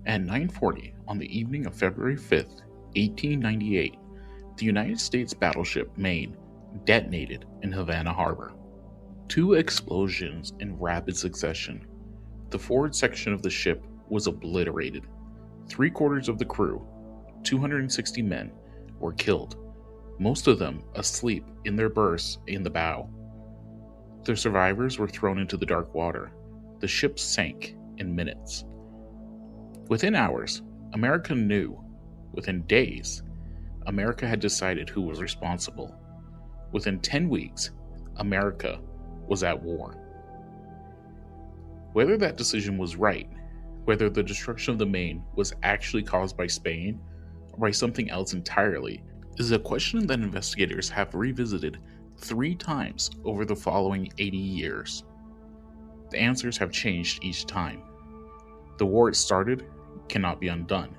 At 9:40 on the evening of February 5th, 1898, the United States battleship Maine detonated in Havana Harbor. Two explosions in rapid succession. The forward section of the ship was obliterated. 3/4 of the crew, 260 men, were killed, most of them asleep in their berths in the bow. The survivors were thrown into the dark water. The ship sank in minutes. Within hours, America knew. Within days, America had decided who was responsible. Within 10 weeks, America was at war. Whether that decision was right, whether the destruction of the Maine was actually caused by Spain or by something else entirely, is a question that investigators have revisited 3 times over the following 80 years. The answers have changed each time. The war it started cannot be undone.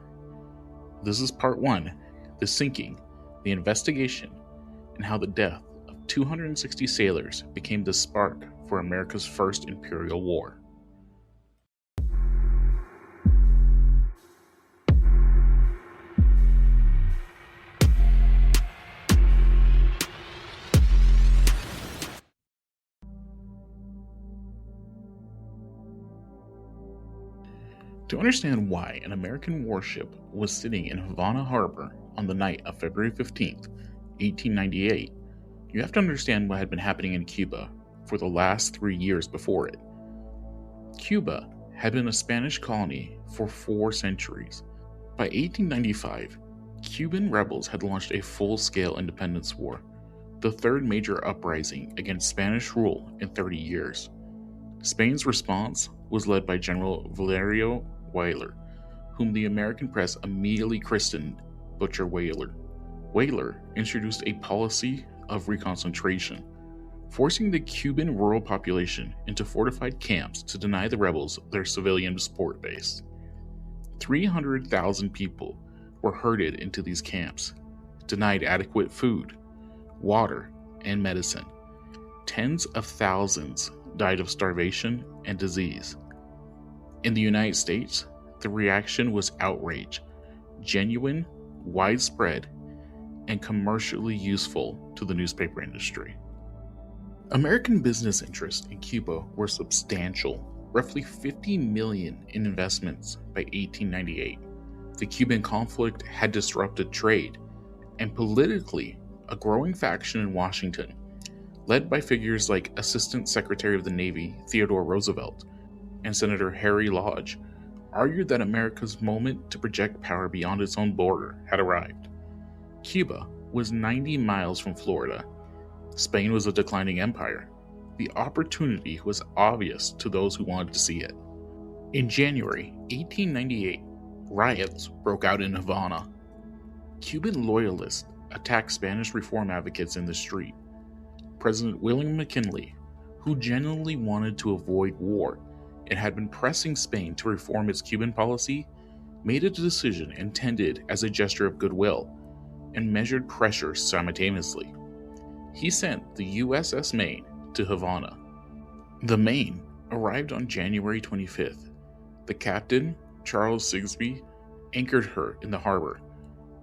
This is part 1, the sinking, the investigation, and how the death of 260 sailors became the spark for America's first imperial war. To understand why an American warship was sitting in Havana Harbor on the night of February 15th, 1898, you have to understand what had been happening in Cuba for the last 3 years before it. Cuba had been a Spanish colony for 4 centuries. By 1895, Cuban rebels had launched a full-scale independence war, the third major uprising against Spanish rule in 30 years. Spain's response was led by General Valeriano Weyler, whom the American press immediately christened Butcher Weyler. Weyler introduced a policy of reconcentration, forcing the Cuban rural population into fortified camps to deny the rebels their civilian support base. 300,000 people were herded into these camps, denied adequate food, water, and medicine. Tens of thousands died of starvation and disease. In the United States, the reaction was outrage, genuine, widespread, and commercially useful to the newspaper industry. American business interests in Cuba were substantial, roughly $50 million in investments by 1898. The Cuban conflict had disrupted trade, and politically, a growing faction in Washington, led by figures like Assistant Secretary of the Navy Theodore Roosevelt and Senator Harry Lodge, argued that America's moment to project power beyond its own border had arrived. Cuba was 90 miles from Florida. Spain was a declining empire. The opportunity was obvious to those who wanted to see it. In January 1898, riots broke out in Havana. Cuban loyalists attacked Spanish reform advocates in the street. President William McKinley, who genuinely wanted to avoid war and had been pressing Spain to reform its Cuban policy, made a decision intended as a gesture of goodwill and measured pressure simultaneously. He sent the USS Maine to Havana. The Maine arrived on January 25th. The Captain Charles Sigsbee anchored her in the harbor,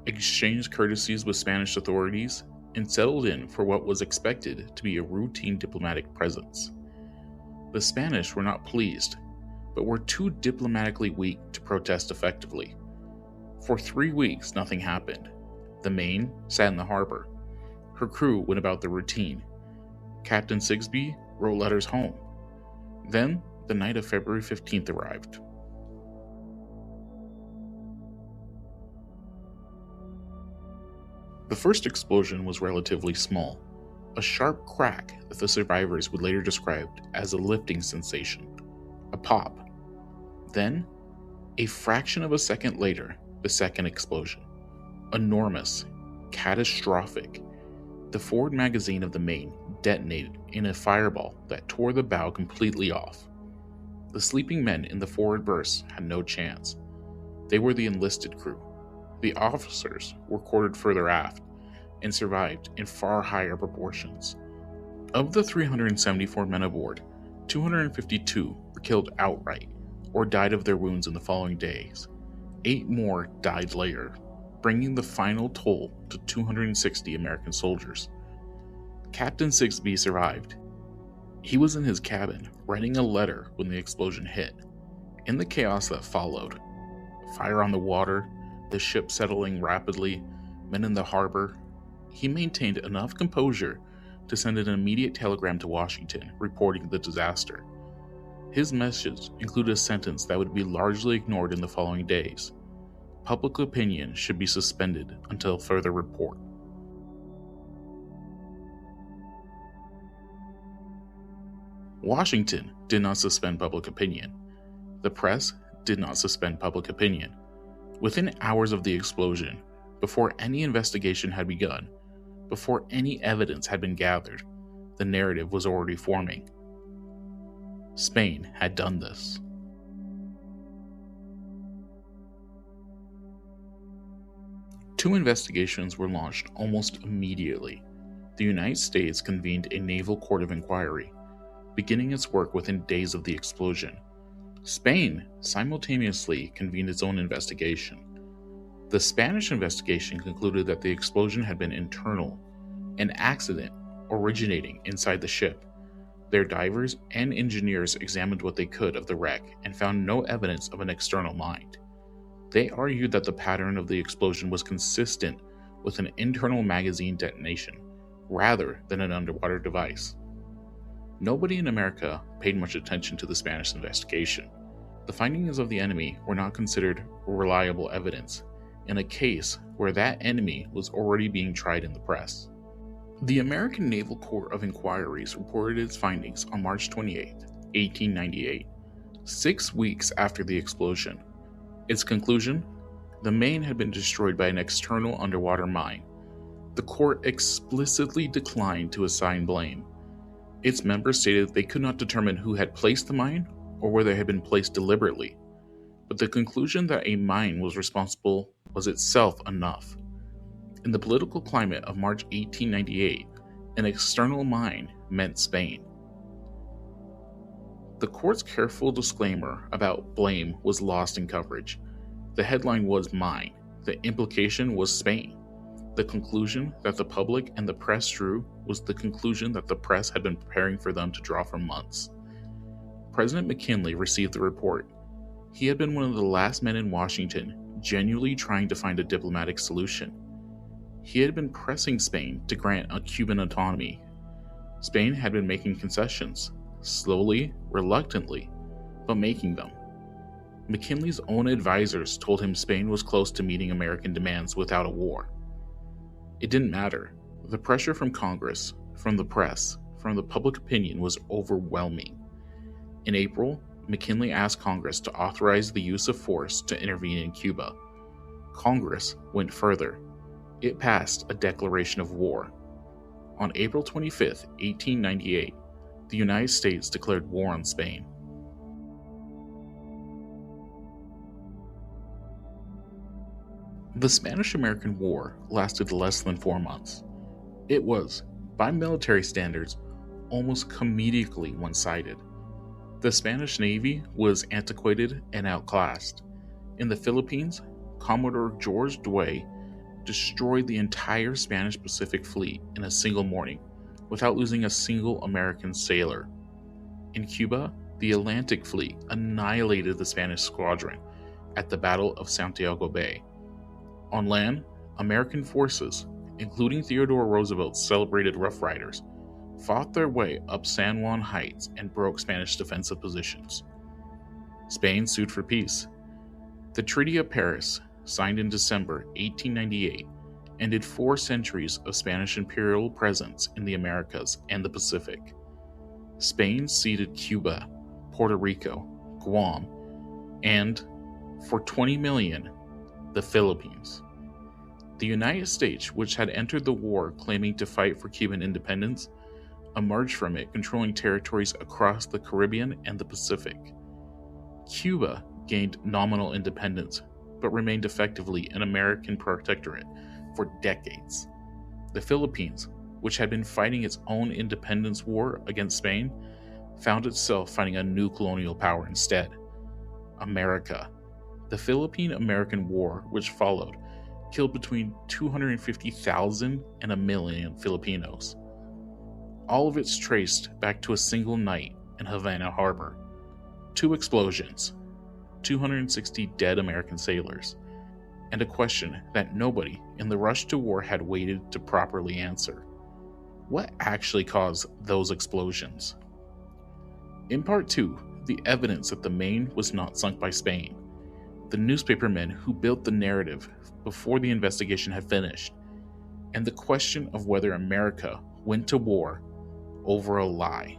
exchanged courtesies with Spanish authorities, and settled in for what was expected to be a routine diplomatic presence. The Spanish were not pleased, but were too diplomatically weak to protest effectively. For 3 weeks, nothing happened. The Maine sat in the harbor. Her crew went about their routine. Captain Sigsbee wrote letters home. Then, the night of February 15th arrived. The first explosion was relatively small, a sharp crack that the survivors would later describe as a lifting sensation, a pop. Then, a fraction of a second later, the second explosion. Enormous, catastrophic. The forward magazine of the Maine detonated in a fireball that tore the bow completely off. The sleeping men in the forward berths had no chance. They were the enlisted crew. The officers were quartered further aft and survived in far higher proportions. Of the 374 men aboard, 252 were killed outright or died of their wounds in the following days. 8 more died later, bringing the final toll to 260 American soldiers. Captain Sigsbee survived. He was in his cabin, writing a letter when the explosion hit. In the chaos that followed, fire on the water, the ship settling rapidly, men in the harbor, he maintained enough composure to send an immediate telegram to Washington reporting the disaster. His message included a sentence that would be largely ignored in the following days. Public opinion should be suspended until further report. Washington did not suspend public opinion. The press did not suspend public opinion. Within hours of the explosion, before any investigation had begun, before any evidence had been gathered, the narrative was already forming. Spain had done this. Two investigations were launched almost immediately. The United States convened a naval court of inquiry, beginning its work within days of the explosion. Spain simultaneously convened its own investigation. The Spanish investigation concluded that the explosion had been internal, an accident originating inside the ship. Their divers and engineers examined what they could of the wreck and found no evidence of an external mind. They argued that the pattern of the explosion was consistent with an internal magazine detonation, rather than an underwater device. Nobody in America paid much attention to the Spanish investigation. The findings of the enemy were not considered reliable evidence in a case where that enemy was already being tried in the press. The American Naval Court of Inquiries reported its findings on March 28, 1898, 6 weeks after the explosion. Its conclusion? The Maine had been destroyed by an external underwater mine. The court explicitly declined to assign blame. Its members stated they could not determine who had placed the mine or whether it had been placed deliberately, but the conclusion that a mine was responsible was itself enough. In the political climate of March 1898, an external mine meant Spain. The court's careful disclaimer about blame was lost in coverage. The headline was mine. The implication was Spain. The conclusion that the public and the press drew was the conclusion that the press had been preparing for them to draw for months. President McKinley received the report. He had been one of the last men in Washington genuinely trying to find a diplomatic solution. He had been pressing Spain to grant a Cuban autonomy. Spain had been making concessions, slowly, reluctantly, but making them. McKinley's own advisors told him Spain was close to meeting American demands without a war. It didn't matter. The pressure from Congress, from the press, from the public opinion was overwhelming. In April, McKinley asked Congress to authorize the use of force to intervene in Cuba. Congress went further. It passed a declaration of war. On April 25, 1898, the United States declared war on Spain. The Spanish-American War lasted less than 4 months. It was, by military standards, almost comedically one-sided. The Spanish Navy was antiquated and outclassed. In the Philippines, Commodore George Dway destroyed the entire Spanish Pacific Fleet in a single morning, without losing a single American sailor. In Cuba, the Atlantic Fleet annihilated the Spanish squadron at the Battle of Santiago Bay. On land, American forces, including Theodore Roosevelt's celebrated Rough Riders, fought their way up San Juan Heights and broke Spanish defensive positions. Spain sued for peace. The Treaty of Paris, signed in December 1898, ended 4 centuries of Spanish imperial presence in the Americas and the Pacific. Spain ceded Cuba, Puerto Rico, Guam, and, for $20 million, the Philippines. The United States, which had entered the war claiming to fight for Cuban independence, emerged from it controlling territories across the Caribbean and the Pacific. Cuba gained nominal independence, but remained effectively an American protectorate for decades. The Philippines, which had been fighting its own independence war against Spain, found itself fighting a new colonial power instead, America. The Philippine-American War, which followed, killed between 250,000 and 1,000,000 Filipinos. All of it's traced back to a single night in Havana Harbor. 2 explosions, 260 dead American sailors, and a question that nobody in the rush to war had waited to properly answer. What actually caused those explosions? In part 2, the evidence that the Maine was not sunk by Spain, the newspapermen who built the narrative before the investigation had finished, and the question of whether America went to war over a lie.